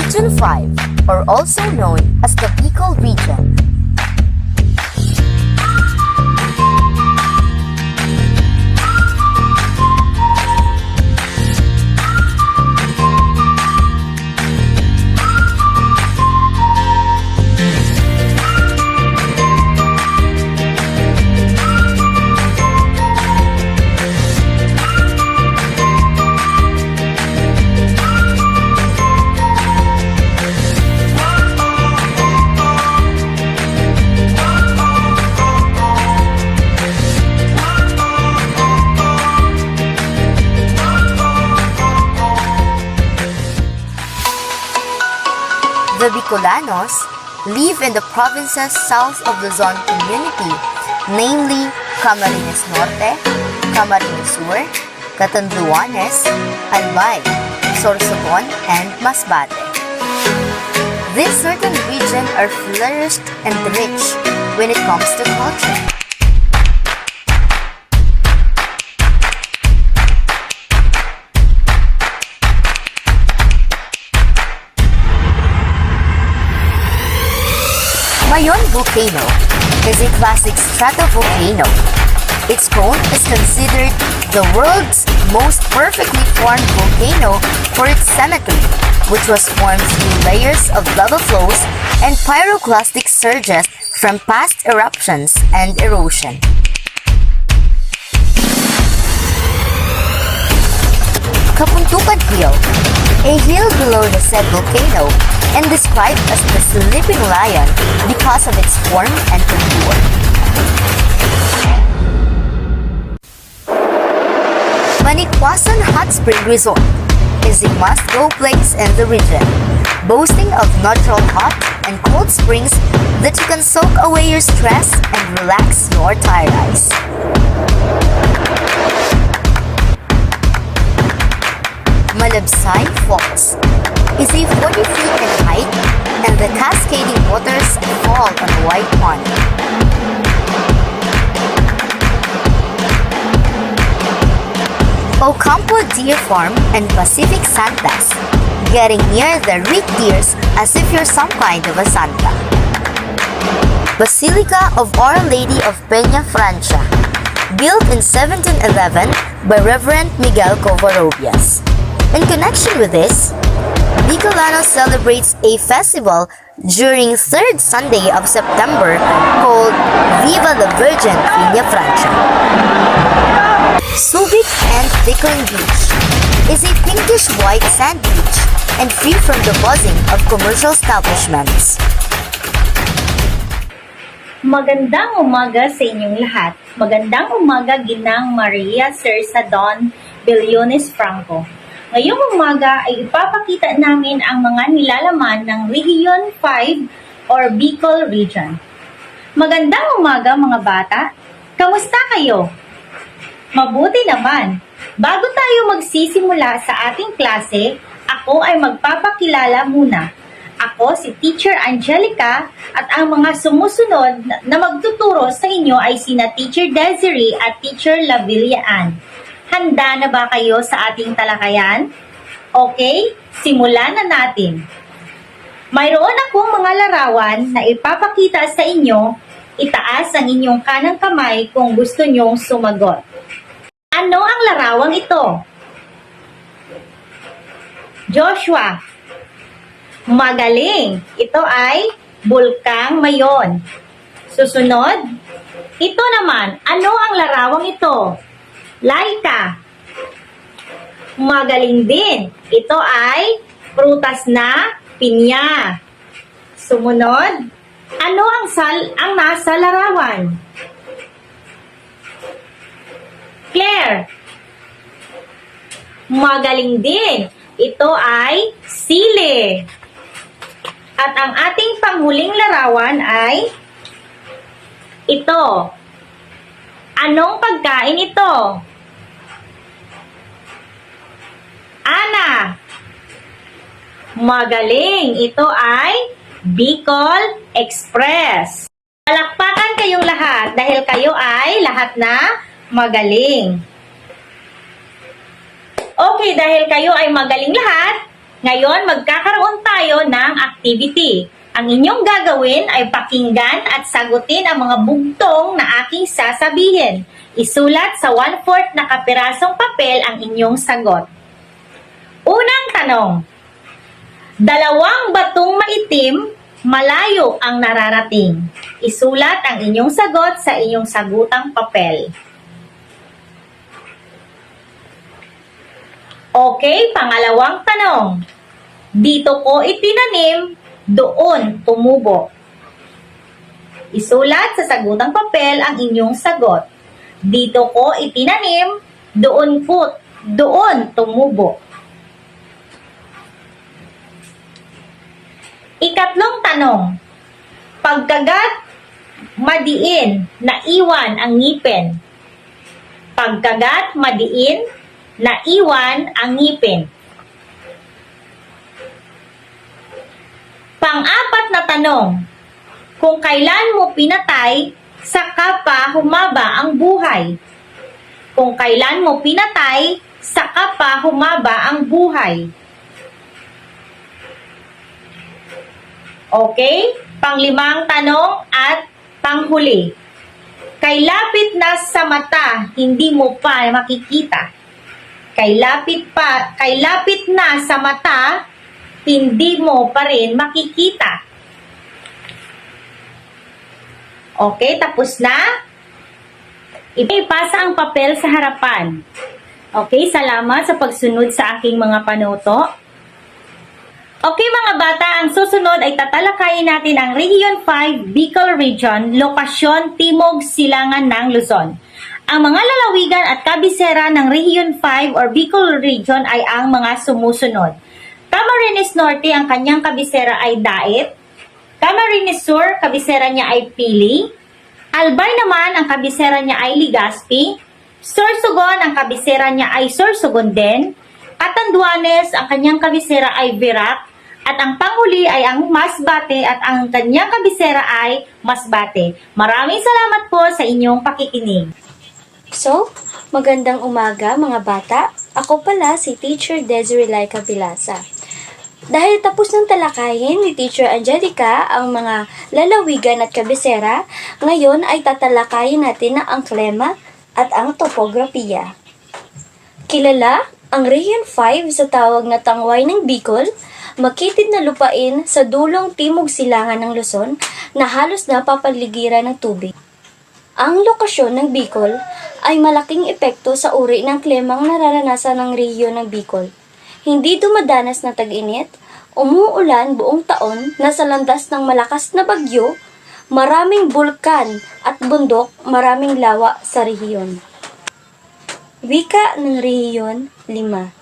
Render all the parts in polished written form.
Region 5, or also known as the Bicol region. The Bicolanos live in the provinces south of Luzon community, namely Camarines Norte, Camarines Sur, Catanduanes, Albay, Sorsogon, and Masbate. This certain region are flourished and rich when it comes to culture. Mayon Volcano is a classic stratovolcano. Its cone is considered the world's most perfectly formed volcano for its symmetry, which was formed through layers of lava flows and pyroclastic surges from past eruptions and erosion. Kapuntukan Hill, a hill below the said volcano, and described as the sleeping lion because of its form and contour. Manikwasan Hot Spring Resort is a must-go place in the region, boasting of natural hot and cold springs that you can soak away your stress and relax your tired eyes. Malabsay Falls is a 40 feet in height, and the cascading waters fall on a wide pond. Ocampo Deer Farm and Pacific Santas, getting near the rake deers as if you're some kind of a Santa. Basilica of Our Lady of Peña Francia, built in 1711 by Reverend Miguel Covarrubias. In connection with this, Bicolano celebrates a festival during 3rd Sunday of September called Viva la Virgen Peña Francia. Subic and Pickering Beach is a pinkish-white sand beach and free from the buzzing of commercial establishments. Magandang umaga sa inyong lahat. Magandang umaga, Ginang Maria Cersa Don Billones Franco. Ngayong umaga ay ipapakita namin ang mga nilalaman ng Region 5 or Bicol Region. Magandang umaga mga bata! Kamusta kayo? Mabuti naman! Bago tayo magsisimula sa ating klase, ako ay magpapakilala muna. Ako si Teacher Angelica at ang mga sumusunod na magtuturo sa inyo ay sina Teacher Desiree at Teacher Lavilla Ann. Handa na ba kayo sa ating talakayan? Okay, simulan na natin. Mayroon akong mga larawan na ipapakita sa inyo. Itaas ang inyong kanang kamay kung gusto nyong sumagot. Ano ang larawang ito? Joshua. Magaling. Ito ay Bulkang Mayon. Susunod. Ito naman, ano ang larawang ito? Laika. Magaling din. Ito ay prutas na pinya. Sumunod. Ano ang nasa larawan? Claire. Magaling din. Ito ay sili. At ang ating panghuling larawan ay ito. Anong pagkain ito? Ana. Magaling. Ito ay Bicol Express. Palakpakan kayong lahat dahil kayo ay lahat na magaling. Okay, dahil kayo ay magaling lahat, Ngayon, magkakaroon tayo ng activity. Ang inyong gagawin ay pakinggan at sagutin ang mga bugtong na aking sasabihin. Isulat sa 1/4 na kapirasong papel ang inyong sagot. Unang tanong. Dalawang batong maitim, malayo ang nararating. Isulat ang inyong sagot sa inyong sagutang papel. Okay, pangalawang tanong. Dito ko itinanim, doon tumubo. Isulat sa sagutang papel ang inyong sagot. Dito ko itinanim, doon tumubo. Ikatlong tanong. Pagkagat, madiin, naiwan ang ngipin. Pagkagat, madiin, naiwan ang ngipin. Pang-apat na tanong. Kung kailan mo pinatay, saka pa humaba ang buhay. Kung kailan mo pinatay, saka pa humaba ang buhay. Okay? Panglimang tanong at panghuli. Kay lapit na sa mata, hindi mo pa makikita. Kay lapit na sa mata, hindi mo pa rin makikita. Okay, tapos na. Ipasa ang papel sa harapan. Okay, salamat sa pagsunod sa aking mga panuto. Okay mga bata, ang susunod ay tatalakayin natin ang Region 5, Bicol Region, lokasyon Timog Silangan ng Luzon. Ang mga lalawigan at kabisera ng Region 5 or Bicol Region ay ang mga sumusunod. Camarines Norte, ang kanyang kabisera ay Daet. Camarines Sur, kabisera niya ay Pili. Albay naman, ang kabisera niya ay Legazpi. Sorsogon, ang kabisera niya ay Sorsogon din. Catanduanes, ang kanyang kabisera ay Virac. At ang panghuli ay ang Masbate at ang kanyang kabisera ay Masbate. Maraming salamat po sa inyong pakikinig. So, magandang umaga mga bata. Ako pala si Teacher Desiree Laika Bilasa. Dahil tapos ng talakayin ni Teacher Angelica ang mga lalawigan at kabisera, ngayon ay tatalakayin natin ang klema at ang topografiya. Kilala ang Region 5 sa tawag na tangway ng Bicol, makitid na lupain sa dulong timog silangan ng Luzon na halos napapaligiran ng tubig. Ang lokasyon ng Bicol ay malaking epekto sa uri ng klemang nararanasan ng rehiyon ng Bicol. Hindi dumadanas ng tag-init, umuulan buong taon na sa landas ng malakas na bagyo, maraming bulkan at bundok, maraming lawa sa rehiyon. Wika ng Rehiyon 5.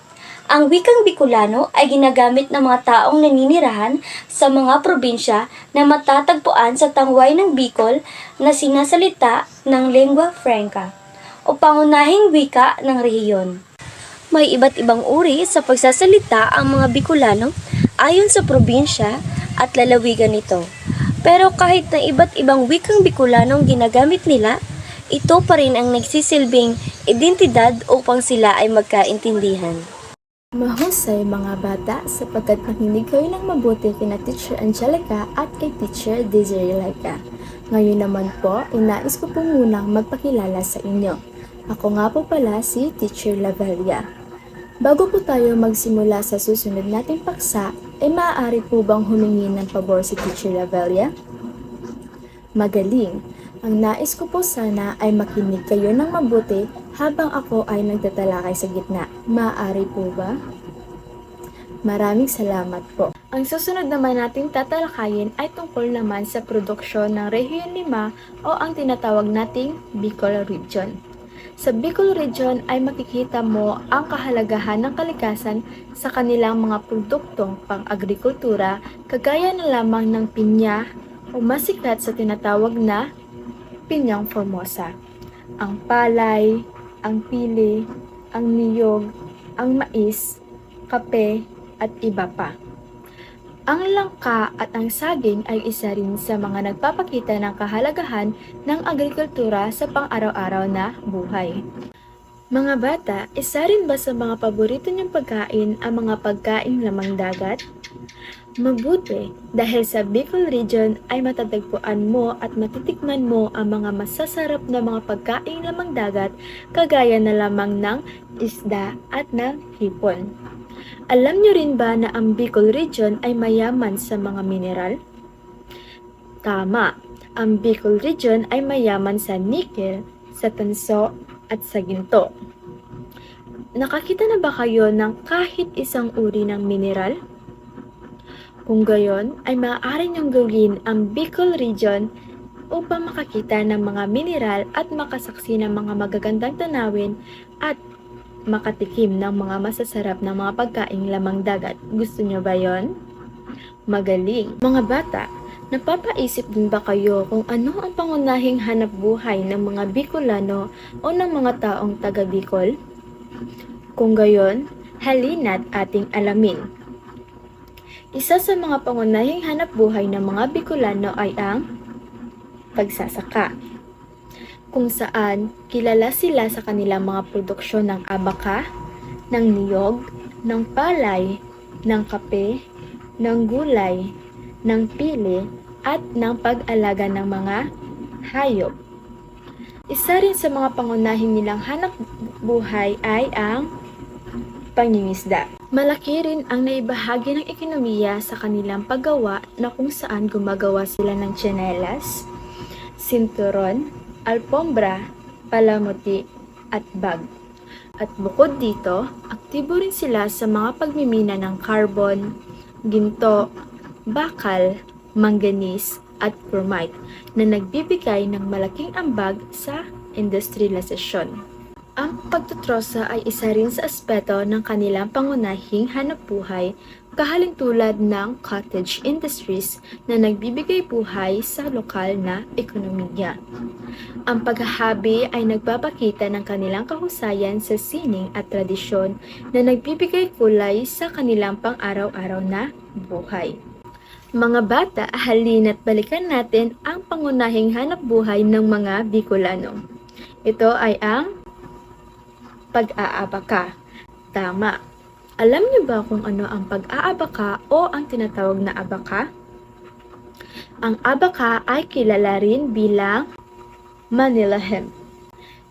Ang wikang Bicolano ay ginagamit ng mga taong naninirahan sa mga probinsya na matatagpuan sa tangway ng Bicol na sinasalita ng lingua franca o pangunahing wika ng rehiyon. May iba't ibang uri sa pagsasalita ang mga Bicolano ayon sa probinsya at lalawigan nito. Pero kahit na iba't ibang wikang Bicolano ang ginagamit nila, ito pa rin ang nagsisilbing identidad upang sila ay magkaintindihan. Mahusay mga bata sapagkat makinig kayo ng mabuti kina Teacher Angelica at kay Teacher Desiree Laika. Ngayon naman po, inais ko po munang magpakilala sa inyo. Ako nga po pala si Teacher Lavelia. Bago po tayo magsimula sa susunod nating paksa, ay maaari po bang humingi ng pabor si Teacher Lavelia? Magaling! Ang nais ko po sana ay makinig kayo ng mabuti habang ako ay nagtatalakay sa gitna. Maaari po ba? Maraming salamat po. Ang susunod naman nating tatalakayin ay tungkol naman sa produksyon ng Rehiyon 5 o ang tinatawag nating Bicol Region. Sa Bicol Region ay makikita mo ang kahalagahan ng kalikasan sa kanilang mga produktong pang-agrikultura kagaya na lamang ng pinya o masikat sa tinatawag na Pinyang Formosa, ang palay, ang pili, ang niyog, ang mais, kape, at iba pa. Ang langka at ang saging ay isa rin sa mga nagpapakita ng kahalagahan ng agrikultura sa pang-araw-araw na buhay. Mga bata, isa rin ba sa mga paborito niyong pagkain ang mga pagkain lamang dagat? Mabuti, dahil sa Bicol Region ay matatagpuan mo at matitikman mo ang mga masasarap na mga pagkain lamang dagat kagaya na lamang ng isda at ng hipon. Alam niyo rin ba na ang Bicol Region ay mayaman sa mga mineral? Tama, ang Bicol Region ay mayaman sa nickel, sa tanso at sa ginto. Nakakita na ba kayo ng kahit isang uri ng mineral? Kung gayon, ay maaari niyong gawin ang Bicol Region upang makakita ng mga mineral at makasaksi ng mga magagandang tanawin at makatikim ng mga masasarap na mga pagkain lamang dagat. Gusto niyo ba yon? Magaling! Mga bata, napapaisip din ba kayo kung ano ang pangunahing hanap buhay ng mga Bicolano o ng mga taong taga Bicol? Kung gayon, halina't ating alamin. Isa sa mga pangunahing hanap buhay ng mga Bicolano ay ang pagsasaka, kung saan kilala sila sa kanilang mga produksyon ng abaka, ng niyog, ng palay, ng kape, ng gulay, ng pili, at ng pag-alaga ng mga hayop. Isa rin sa mga pangunahing nilang hanap buhay ay ang pangingisda. Malaki rin ang naibahagi ng ekonomiya sa kanilang paggawa na kung saan gumagawa sila ng tsinelas, sinturon, alpombra, palamuti, at bag. At bukod dito, aktibo rin sila sa mga pagmimina ng carbon, ginto, bakal, manganese, at chromite na nagbibigay ng malaking ambag sa industrialisasyon. Ang pagtutrosa ay isa rin sa aspeto ng kanilang pangunahing hanapbuhay, kahalin tulad ng cottage industries na nagbibigay buhay sa lokal na ekonomiya. Ang paghahabi ay nagpapakita ng kanilang kahusayan sa sining at tradisyon na nagbibigay kulay sa kanilang pang-araw-araw na buhay. Mga bata, halina't balikan natin ang pangunahing hanapbuhay ng mga Bicolano. Ito ay ang pag-aabaka. Tama. Alam niyo ba kung ano ang pag-aabaka o ang tinatawag na abaka? Ang abaka ay kilala rin bilang Manila hemp.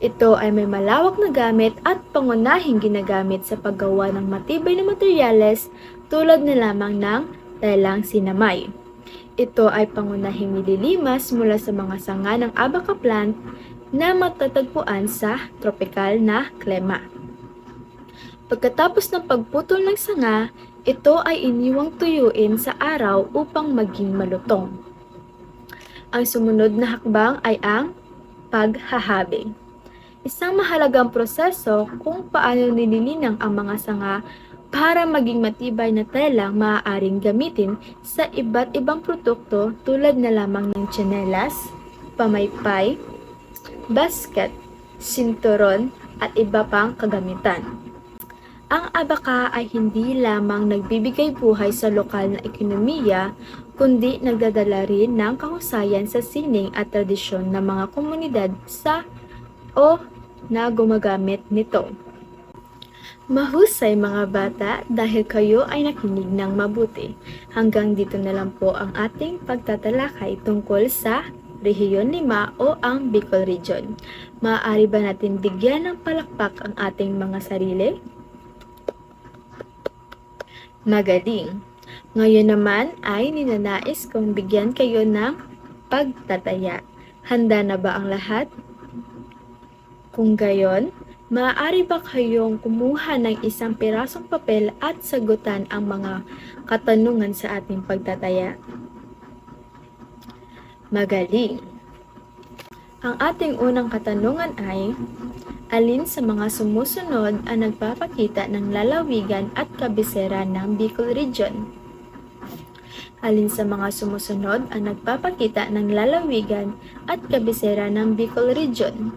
Ito ay may malawak na gamit at pangunahing ginagamit sa paggawa ng matibay na materyales tulad na lamang ng telang sinamay. Ito ay pangunahing nililimas mula sa mga sanga ng abaka plant na matatagpuan sa tropikal na klima. Pagkatapos ng pagputol ng sanga, ito ay iniwang tuyuin sa araw upang maging malutong. Ang sumunod na hakbang ay ang paghahabi. Isang mahalagang proseso kung paano nililinang ang mga sanga para maging matibay na telang maaaring gamitin sa iba't ibang produkto tulad na lamang ng tsinelas, pamaypay, basket, sinturon, at iba pang kagamitan. Ang abaka ay hindi lamang nagbibigay buhay sa lokal na ekonomiya, kundi nagdadala rin ng kahusayan sa sining at tradisyon ng mga komunidad sa o na gumagamit nito. Mahusay mga bata dahil kayo ay nakinig ng mabuti. Hanggang dito na lang po ang ating pagtatalakay tungkol sa Rehiyon 5 o ang Bicol Region. Maaari ba natin bigyan ng palakpak ang ating mga sarili? Magaling! Ngayon naman ay ninanais kong bigyan kayo ng pagtataya. Handa na ba ang lahat? Kung gayon, maaari ba kayong kumuha ng isang pirasong papel at sagutan ang mga katanungan sa ating pagtataya? Magaling! Ang ating unang katanungan ay, alin sa mga sumusunod ang nagpapakita ng lalawigan at kabisera ng Bicol Region? Alin sa mga sumusunod ang nagpapakita ng lalawigan at kabisera ng Bicol Region?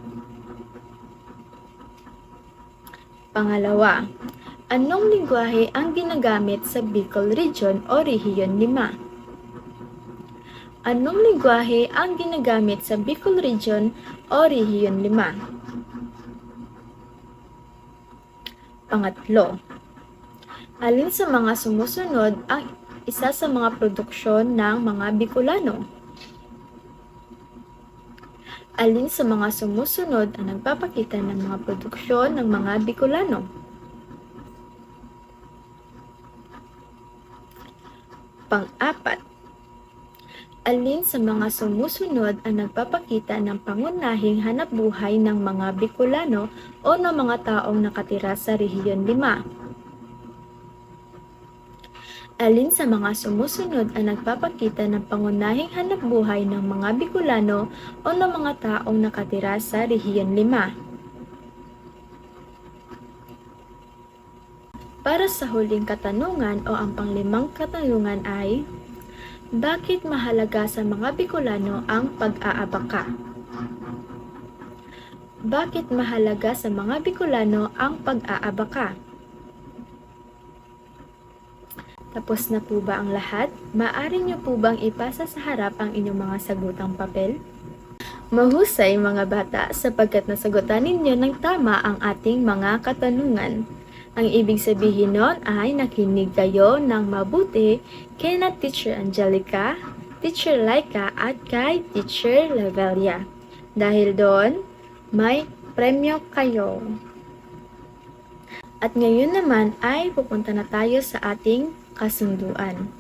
Pangalawa, anong lingwahe ang ginagamit sa Bicol Region o Rehiyon 5? Anong lingwahe ang ginagamit sa Bicol Region o Rehiyon 5? Pangatlo, alin sa mga sumusunod ang isa sa mga produksyon ng mga Bicolano? Alin sa mga sumusunod ang nagpapakita ng mga produksyon ng mga Bicolano? Pang-apat, alin sa mga sumusunod ang nagpapakita ng pangunahing hanapbuhay ng mga Bicolano o ng mga taong nakatira sa Rehiyon 5? Alin sa mga sumusunod ang nagpapakita ng pangunahing hanapbuhay ng mga Bicolano o ng mga taong nakatira sa Rehiyon 5? Para sa huling katanungan o ang panglimang katanungan ay, bakit mahalaga sa mga Bicolano ang pag-aabaka? Bakit mahalaga sa mga Bicolano ang pag-aabaka? Tapos na po ba ang lahat? Maaari niyo po bang ipasa sa harap ang inyong mga sagutang papel? Mahusay mga bata sapagkat nasagutan ninyo ng tama ang ating mga katanungan. Ang ibig sabihin nun ay nakinig kayo ng mabuti kina Teacher Angelica, Teacher Laika at kay Teacher Levelia. Dahil doon, may premyo kayo. At ngayon naman ay pupunta na tayo sa ating kasunduan.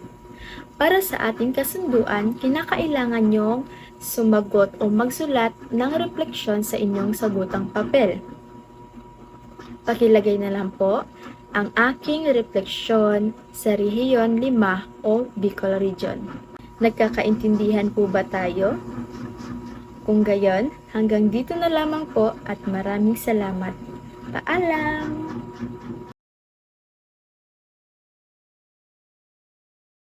Para sa ating kasunduan, kinakailangan nyong sumagot o magsulat ng refleksyon sa inyong sagutang papel. Pakilagay na lang po ang aking refleksyon sa Rehiyon 5 o Bicol Region. Nagkakaintindihan po ba tayo? Kung gayon, hanggang dito na lamang po at maraming salamat. Paalam!